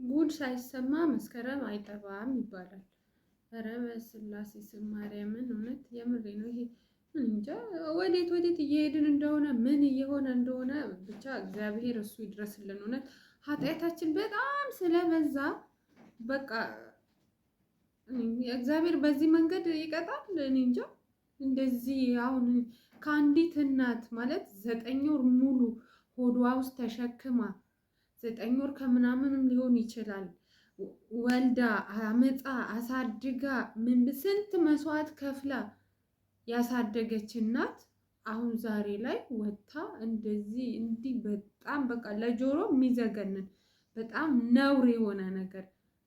ጉድ ሳይሰማ መስከረም አይጠባም ይባላል። ኧረ በስላሴ ስም ማርያምን እውነት የምሬ ነው። ይሄ እንጃ ወዴት እየሄድን እንደሆነ ምን እየሆነ እንደሆነ ብቻ እግዚአብሔር እሱ ይድረስልን። እውነት ኃጢአታችን በጣም ስለበዛ በቃ እግዚአብሔር በዚህ መንገድ ይቀጣል። እኔ እንጃ እንደዚህ አሁን ከአንዲት እናት ማለት 9 ወር ሙሉ ሆዷ ውስጥ ተሸክማ 9 ወር ከምናምንም ሊሆን ይችላል ወልዳ አመጣ አሳድጋ ምን ስንት መስዋዕት ከፍላ ያሳደገች እናት አሁን ዛሬ ላይ ወጥታ እንደዚህ እንዲህ በጣም በቃ ለጆሮ የሚዘገንን በጣም ነውር የሆነ ነገር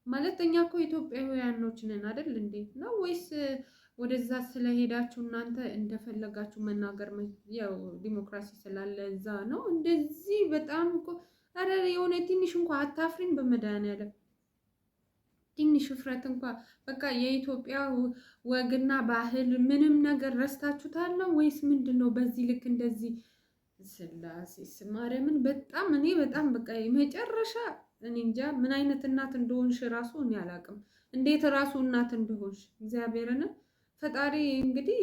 ማለት እኛ እኮ ኢትዮጵያውያኖች ነን አይደል እንዴ? ነው ወይስ ወደዛ ስለሄዳችሁ እናንተ እንደፈለጋችሁ መናገር ያው ዲሞክራሲ ስላለ እዛ ነው እንደዚህ በጣም እኮ አረ የሆነ ትንሽ እንኳን አታፍሪም? በመድኃኒዓለም ትንሽ ፍረት እንኳን በቃ የኢትዮጵያ ወግና ባህል ምንም ነገር ረስታችሁታል ነው ወይስ ምንድነው? በዚህ ልክ እንደዚህ ስላሴ ማርያምን በጣም እኔ በጣም በቃ የመጨረሻ እኔ እንጃ ምን አይነት እናት እንደሆንሽ ራሱ እኔ አላውቅም። እንዴት ራሱ እናት እንደሆንሽ እግዚአብሔርን ፈጣሪ እንግዲህ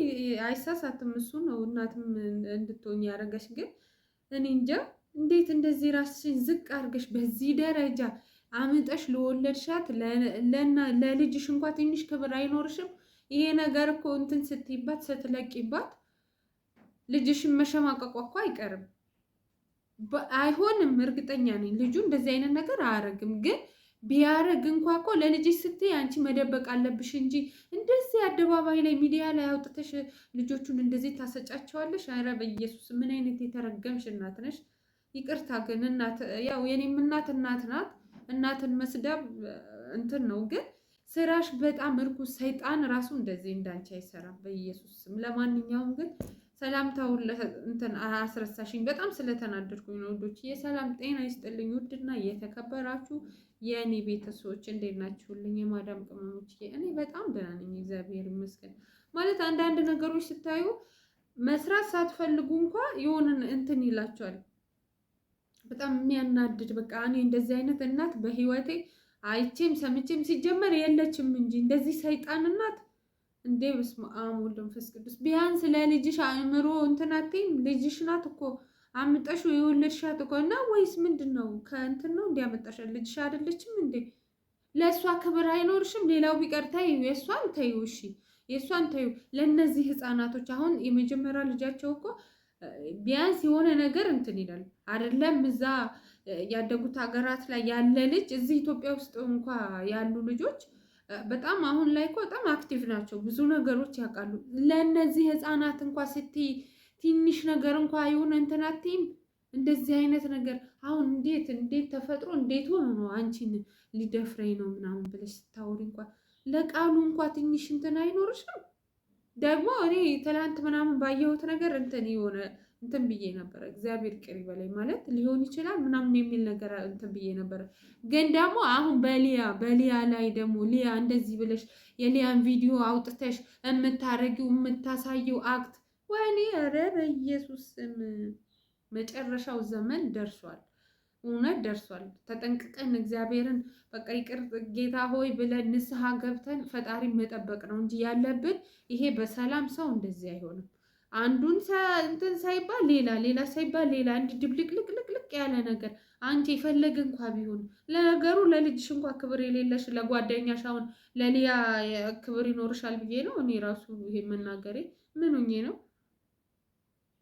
አይሳሳትም። እሱ ነው እናትም እንድትሆኝ ያደረገሽ። ግን እኔ እንጃ እንዴት እንደዚህ ራስሽን ዝቅ አድርገሽ በዚህ ደረጃ አምጠሽ ለወለድሻት ለልጅሽ እንኳን ትንሽ ክብር አይኖርሽም? ይሄ ነገር እኮ እንትን ስትይባት ስትለቂባት ልጅሽን መሸማቀቋ እኮ አይቀርም። አይሆንም፣ እርግጠኛ ነኝ ልጁ እንደዚህ አይነት ነገር አያረግም። ግን ቢያረግ እንኳን እኮ ለልጅሽ ስትይ አንቺ መደበቅ አለብሽ እንጂ እንደዚህ አደባባይ ላይ ሚዲያ ላይ አውጥተሽ ልጆቹን እንደዚህ ታሰጫቸዋለሽ? ኧረ በኢየሱስ ምን አይነት የተረገምሽ እናት ነሽ! ይቅርታ ግን እናት ያው የኔም እናት ናት። እናትን መስደብ እንትን ነው፣ ግን ስራሽ በጣም እርኩስ። ሰይጣን ራሱ እንደዚህ እንዳንቺ አይሰራም በኢየሱስ ስም። ለማንኛውም ግን ሰላምታው እንትን አስረሳሽኝ። በጣም ስለተናደድኩኝ ነው ውዶች። የሰላም ጤና ይስጥልኝ ውድና የተከበራችሁ የእኔ ቤተሰቦች እንዴት ናችሁልኝ? የማዳም ቅመሞች እኔ በጣም ደህና ነኝ እግዚአብሔር ይመስገን። ማለት አንዳንድ ነገሮች ስታዩ መስራት ሳትፈልጉ እንኳን የሆነ እንትን ይላቸዋል። በጣም የሚያናድድ በቃ እኔ እንደዚህ አይነት እናት በህይወቴ አይቼም ሰምቼም ሲጀመር የለችም እንጂ እንደዚህ ሰይጣን እናት እንዴ! በስመ አብ ወወልድ ወመንፈስ ቅዱስ። ቢያንስ ለልጅሽ አእምሮ እንትን አትይም? ልጅሽ ናት እኮ አምጠሽ የወለድሻት እኮ እና ወይስ ምንድነው? ከእንትን ነው እንዲያመጣሽ ልጅሽ አይደለችም እንዴ? ለእሷ ክብር አይኖርሽም? ሌላው ቢቀር ተይው፣ የእሷን ተይው፣ እሺ የእሷን ተይው። ለእነዚህ ህፃናቶች አሁን የመጀመሪያ ልጃቸው እኮ ቢያንስ የሆነ ነገር እንትን ይላል አይደለም? እዛ ያደጉት ሀገራት ላይ ያለ ልጅ እዚህ ኢትዮጵያ ውስጥ እንኳ ያሉ ልጆች በጣም አሁን ላይ እኮ በጣም አክቲቭ ናቸው፣ ብዙ ነገሮች ያውቃሉ። ለእነዚህ ህፃናት እንኳ ስትይ ትንሽ ነገር እንኳ የሆነ እንትን አትይም? እንደዚህ አይነት ነገር አሁን እንዴት ተፈጥሮ እንዴት ሆኖ ነው አንቺን ሊደፍረኝ ነው ምናምን ብለሽ ስታወሪ እንኳ ለቃሉ እንኳ ትንሽ እንትን አይኖርሽም? ደግሞ እኔ ትላንት ምናምን ባየሁት ነገር እንትን ብዬ ነበረ። እግዚአብሔር ቅሪ በላይ ማለት ሊሆን ይችላል ምናምን የሚል ነገር እንትን ብዬ ነበረ። ግን ደግሞ አሁን በሊያ ላይ ደግሞ ሊያ እንደዚህ ብለሽ የሊያን ቪዲዮ አውጥተሽ የምታረጊው የምታሳየው አክት ወይኔ! ኧረ በኢየሱስ ስም መጨረሻው ዘመን ደርሷል። እውነት ደርሷል። ተጠንቅቀን እግዚአብሔርን በቃ ይቅር ጌታ ሆይ ብለን ንስሐ ገብተን ፈጣሪ መጠበቅ ነው እንጂ ያለብን። ይሄ በሰላም ሰው እንደዚህ አይሆንም። አንዱን እንትን ሳይባል ሌላ ሳይባል ሌላ እንዲህ ድብልቅልቅልቅ ያለ ነገር አንቺ የፈለገ እንኳ ቢሆን ለነገሩ ለልጅሽ እንኳ ክብር የሌለሽ ለጓደኛሽ አሁን ለሊያ ክብር ይኖርሻል ብዬ ነው እኔ ራሱ ይሄ መናገሬ ምን ሆኜ ነው?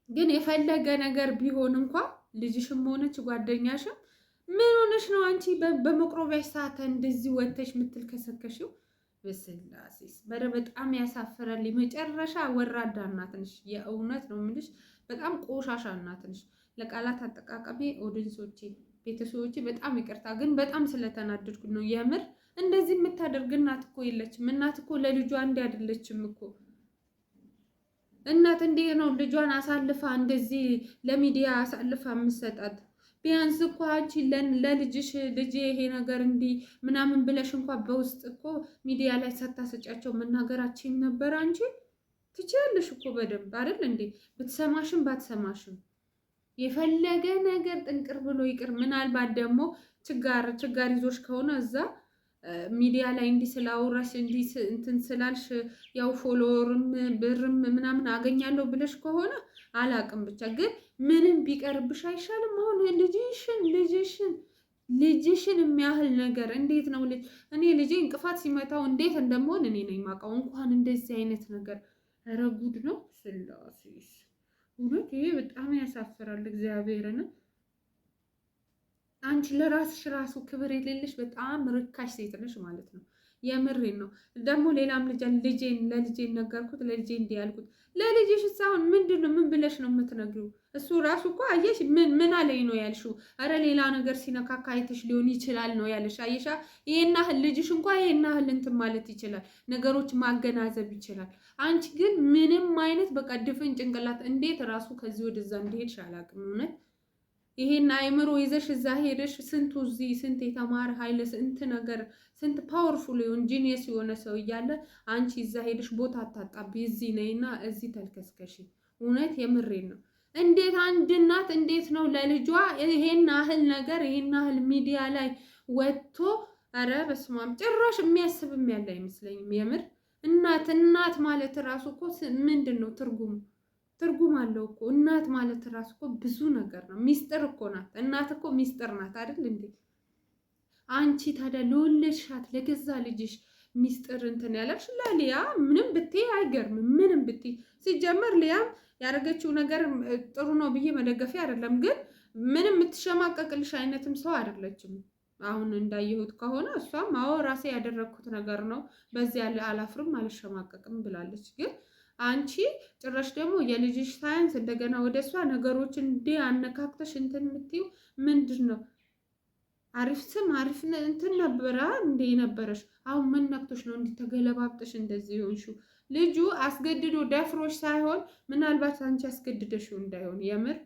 ግን የፈለገ ነገር ቢሆን እንኳ ልጅሽም ሆነች ጓደኛሽም ምን ሆነሽ ነው አንቺ በመቅረቢያሽ ሰዓት እንደዚህ ወተሽ የምትልከሰከሽው? በስላሴስ በጣም ያሳፍራል። መጨረሻ ወራዳ እናት ነሽ። የእውነት ነው የምልሽ፣ በጣም ቆሻሻ እናት ነሽ። ለቃላት አጠቃቀሜ ኦዲንሶቼ፣ ቤተሰቦቼ በጣም ይቅርታ፣ ግን በጣም ስለተናደድኩ ነው የምር። እንደዚህ የምታደርግ እናት እኮ የለችም። እናት እኮ ለልጇ እንዲህ አይደለችም እኮ። እናት እንዴት ነው ልጇን አሳልፋ እንደዚህ ለሚዲያ አሳልፋ የምትሰጣት? ቢያንስ እኮ አንቺ ለልጅሽ ልጅ ይሄ ነገር እንዲህ ምናምን ብለሽ እንኳን በውስጥ እኮ ሚዲያ ላይ ሳታሰጫቸው መናገራችን ነበር። አንቺ ትችያለሽ እኮ በደንብ አይደል እንዴ? ብትሰማሽም ባትሰማሽም የፈለገ ነገር ጥንቅር ብሎ ይቅር። ምናልባት ደግሞ ችጋር ይዞሽ ከሆነ እዛ ሚዲያ ላይ እንዲህ ስላወራሽ እንዲህ እንትን ስላልሽ ያው ፎሎወርም ብርም ምናምን አገኛለሁ ብለሽ ከሆነ አላቅም። ብቻ ግን ምንም ቢቀርብሽ አይሻልም? አሁን ልጅሽን የሚያህል ነገር እንዴት ነው እኔ ልጄ እንቅፋት ሲመታው እንዴት እንደምሆን እኔ ነኝ የማውቀው። እንኳን እንደዚህ አይነት ነገር ኧረ ጉድ ነው ስላሴስ። እውነት ይሄ በጣም ያሳፍራል። እግዚአብሔርን አንቺ ለራስሽ ራሱ ክብር የሌለሽ በጣም ርካሽ ሴት ነሽ ማለት ነው። የምሬን ነው። ደግሞ ሌላም ለልጄን ነገርኩት። ለልጄ እንዲህ ያልኩት ለልጅሽ ሳይሆን ምንድን ነው ምን ብለሽ ነው የምትነግሪው? እሱ ራሱ እኮ አየሽ ምን አለኝ ነው ያልሽው? አረ ሌላ ነገር ሲነካካ አይተሽ ሊሆን ይችላል ነው ያለሽ። አየሻ ይሄን ያህል ልጅሽ እንኳን ይሄን ያህል እንትን ማለት ይችላል፣ ነገሮች ማገናዘብ ይችላል። አንቺ ግን ምንም አይነት በቃ ድፍን ጭንቅላት እንዴት ራሱ ከዚህ ወደዛ እንደሄድሽ አላውቅም እውነት። ይሄን አይምሮ ይዘሽ እዛ ሄደሽ ስንት የተማረ ኃይለ ስንት ነገር ስንት ፓወርፉል የሆነ ጂኒየስ የሆነ ሰው እያለ አንቺ እዛ ሄደሽ ቦታ አታጣቢ። እዚህ ነይና እዚህ ተልከስከሽ። እውነት የምሬን ነው። እንዴት አንድ እናት እንዴት ነው ለልጇ ይሄን ያህል ነገር ይሄን ያህል ሚዲያ ላይ ወጥቶ አረ በስመ አብ ጭራሽ የሚያስብም ያለ አይመስለኝም። የምር እናት ማለት ራሱ እኮ ምንድን ነው ትርጉም አለው እኮ። እናት ማለት ራሱ እኮ ብዙ ነገር ነው። ሚስጥር እኮ ናት እናት እኮ ሚስጥር ናት አይደል እንዴ? አንቺ ታዲያ ለወለድሻት ለገዛ ልጅሽ ሚስጥር እንትን ያለሽ ለሊያ ምንም ብትይ አይገርምም። ምንም ብትይ ሲጀመር ሊያም ያደረገችው ነገር ጥሩ ነው ብዬ መደገፊያ አይደለም፣ ግን ምንም የምትሸማቀቅልሽ አይነትም ሰው አይደለችም። አሁን እንዳየሁት ከሆነ እሷም አዎ ራሴ ያደረግኩት ነገር ነው በዚህ ያለ አላፍርም አልሸማቀቅም ብላለች። ግን አንቺ ጭራሽ ደግሞ የልጅሽ ሳይንስ እንደገና ወደ እሷ ነገሮችን እንዲህ አነካክተሽ እንትን የምትይው ምንድን ነው? አሪፍ ስም አሪፍ እንትን ነበረ እንዴ ነበረሽ? አሁን ምን ነክቶሽ ነው እንዲህ ተገለባብጠሽ እንደዚህ ሆንሽው? ልጁ አስገድዶ ደፍሮሽ ሳይሆን ምናልባት አንቺ አስገድደሽው እንዳይሆን የምር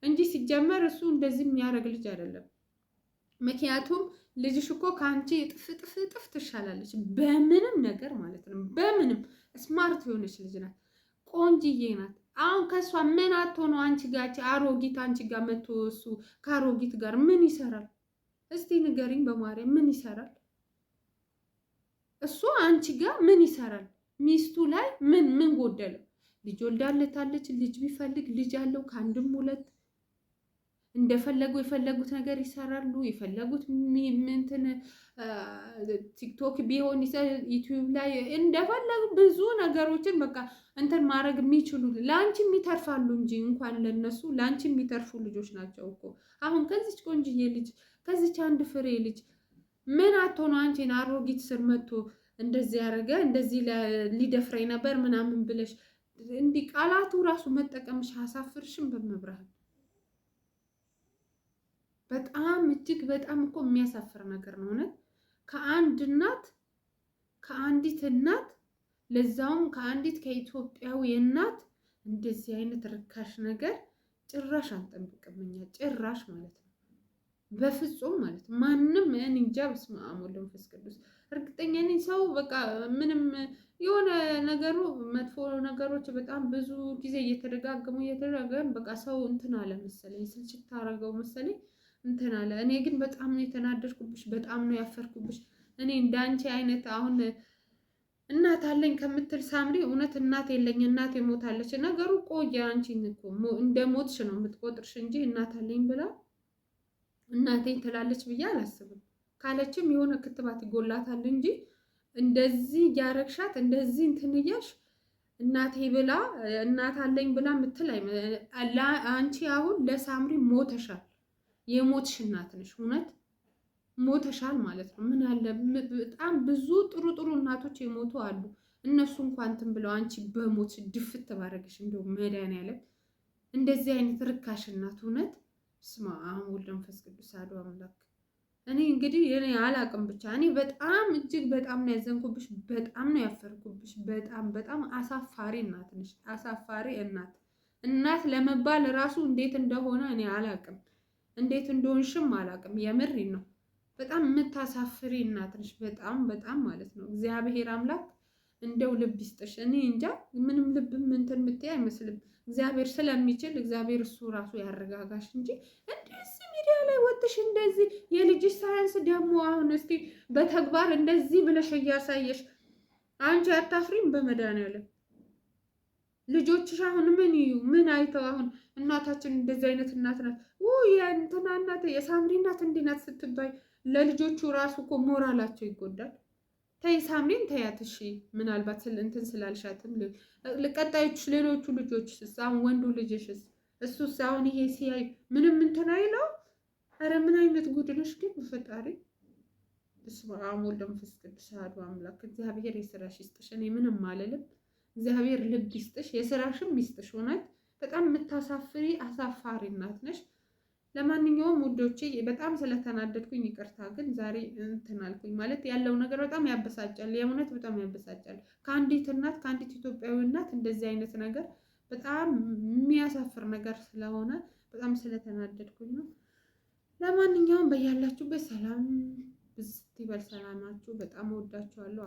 እንጂ ሲጀመር እሱ እንደዚህ የሚያደርግ ልጅ አይደለም። ምክንያቱም ልጅሽ እኮ ከአንቺ ጥፍ ትሻላለች በምንም ነገር ማለት ነው። በምንም ስማርት የሆነች ልጅ ናት፣ ቆንጅዬ ናት። አሁን ከእሷ ምን አቶ ነው አንቺ ጋር አሮጊት አንቺ ጋር መቶ እሱ ከአሮጊት ጋር ምን ይሰራል? እስቲ ንገሪኝ በማርያም ምን ይሰራል እሱ አንቺ ጋር ምን ይሰራል? ሚስቱ ላይ ምን ጎደለ? ልጅ ወልዳለታለች። ልጅ ቢፈልግ ልጅ አለው ከአንድም ሁለት። እንደፈለጉ የፈለጉት ነገር ይሰራሉ። የፈለጉት እንትን ቲክቶክ ቢሆን ዩቲዩብ ላይ እንደፈለጉ ብዙ ነገሮችን በቃ እንትን ማድረግ የሚችሉ ለአንቺም ይተርፋሉ እንጂ እንኳን ለነሱ ለአንቺም የሚተርፉ ልጆች ናቸው እኮ። አሁን ከዚች ቆንጅዬ ልጅ ከዚች አንድ ፍሬ ልጅ ምን አቶ ነው አንቺን አሮጊት ስር መጥቶ እንደዚህ ያደረገ እንደዚህ ሊደፍረኝ ነበር ምናምን ብለሽ እንዲህ ቃላቱ ራሱ መጠቀምሽ አሳፍርሽም በመብራህ በጣም እጅግ በጣም እኮ የሚያሳፍር ነገር ነው እውነት። ከአንዲት እናት ለዛውም ከአንዲት ከኢትዮጵያዊ እናት እንደዚህ አይነት ርካሽ ነገር ጭራሽ አንጠብቅም እኛ ጭራሽ ማለት ነው። በፍጹም ማለት ማንም እኔ እንጃ። በስመ አብ ወወልድ ወመንፈስ ቅዱስ እርግጠኛ ነኝ ሰው በቃ ምንም የሆነ ነገሩ መጥፎ ነገሮች በጣም ብዙ ጊዜ እየተደጋገሙ በቃ ሰው እንትን አለ መሰለኝ ስልችት ታረገው መሰለኝ እንትን አለ። እኔ ግን በጣም ነው የተናደድኩብሽ፣ በጣም ነው ያፈርኩብሽ። እኔ እንዳንቺ አይነት አሁን እናት አለኝ ከምትል ሳምሪ እውነት እናት የለኝ እናት ሞታለች። ነገሩ ቆየ። አንቺን እኮ እንደ ሞትሽ ነው የምትቆጥርሽ እንጂ እናት አለኝ ብላ እናቴ ትላለች ብዬ አላስብም። ካለችም የሆነ ክትባት ይጎላታል እንጂ እንደዚህ ያረግሻት እንደዚህ እንትን እያልሽ እናቴ ብላ እናት አለኝ ብላ ምትል አንቺ አሁን ለሳምሪ ሞተሻል። የሞትሽ እናት ነሽ። እውነት ሞተሻል ማለት ነው። ምን አለ በጣም ብዙ ጥሩ እናቶች የሞቱ አሉ። እነሱ እንኳን እንትን ብለው አንቺ በሞት ድፍት ባረግሽ እንደው መድኃኒዓለም እንደዚህ አይነት ርካሽ እናት እውነት ስማ አሁን ወልድ መንፈስ ቅዱስ አሐዱ አምላክ። እኔ እንግዲህ እኔ አላቅም ብቻ እኔ በጣም እጅግ በጣም ነው ያዘንኩብሽ፣ በጣም ነው ያፈርኩብሽ። በጣም አሳፋሪ እናት ነሽ። አሳፋሪ እናት ለመባል ራሱ እንዴት እንደሆነ እኔ አላቅም፣ እንዴት እንደሆንሽም አላቅም። የምሬ ነው። በጣም የምታሳፍሪ እናት ነሽ። በጣም ማለት ነው። እግዚአብሔር አምላክ እንደው ልብ ይስጥሽ። እኔ እንጃ ምንም ልብም እንትን የምትይ አይመስልም። እግዚአብሔር ስለሚችል እግዚአብሔር እሱ ራሱ ያረጋጋሽ እንጂ እንደዚህ ሚዲያ ላይ ላይ ወጥሽ እንደዚህ የልጅሽ ሳያንስ ደግሞ አሁን እስቲ በተግባር እንደዚህ ብለሽ እያሳየሽ አንቺ አታፍሪም? በመድኃኒዓለም ልጆችሽ አሁን ምን ይዩ ምን አይተው አሁን እናታችን እንደዚህ አይነት እናት ናት የእንትና እናት የሳምሪ እናት እንዲህ ናት ስትባይ ለልጆቹ ራሱ እኮ ሞራላቸው ይጎዳል። ተይ ሳምሪን ተያት እሺ። ምናልባት እንትን ስላልሻትም ቀጣዮች ሌሎቹ ልጆችስ አሁን ወንዱ ልጅሽስ እሱስ አሁን ይሄ ሲያይ ምንም እንትን አይለው? ኧረ ምን አይነት ጉድ ነሽ ግን በፈጣሪ። በስመ አብ ወወልድ ወመንፈስ ቅዱስ አሐዱ አምላክ። እግዚአብሔር የስራሽ ይስጥሽ። እኔ ምንም አልልም። እግዚአብሔር ልብ ይስጥሽ፣ የስራሽም ይስጥሽ። እውነት በጣም የምታሳፍሪ አሳፋሪ እናት ነሽ። ለማንኛውም ውዶቼ በጣም ስለተናደድኩኝ ይቅርታ። ግን ዛሬ እንትን አልኩኝ ማለት ያለው ነገር በጣም ያበሳጫል። የእውነት በጣም ያበሳጫል። ከአንዲት እናት ከአንዲት ኢትዮጵያዊ እናት እንደዚህ አይነት ነገር በጣም የሚያሳፍር ነገር ስለሆነ በጣም ስለተናደድኩኝ ነው። ለማንኛውም በያላችሁበት ሰላም ብዝት ይበል ሰላማችሁ። በጣም እወዳችኋለሁ።